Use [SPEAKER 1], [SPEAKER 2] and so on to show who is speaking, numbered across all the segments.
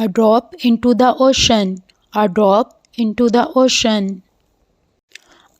[SPEAKER 1] a drop into the ocean، a drop into the ocean۔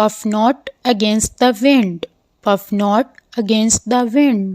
[SPEAKER 1] puff not against the wind، puff not against the wind۔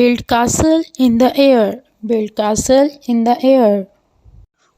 [SPEAKER 1] build castle in the air، build castle in the air۔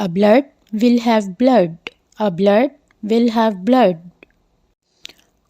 [SPEAKER 1] a blood will have blood، a blood will have blood۔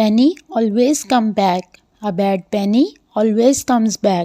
[SPEAKER 1] penny always come back، a bad penny always comes back۔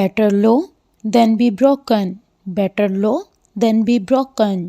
[SPEAKER 1] better low than be broken، better low than be broken۔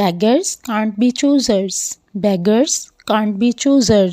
[SPEAKER 1] beggars can't be choosers، beggars can't be choosers۔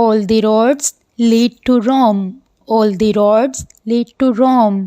[SPEAKER 1] all the roads lead to Rome، all the roads lead to Rome۔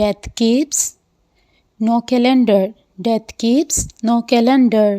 [SPEAKER 1] death keeps no calendar، death keeps no calendar۔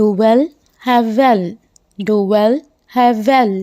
[SPEAKER 1] do well have well، do well have well۔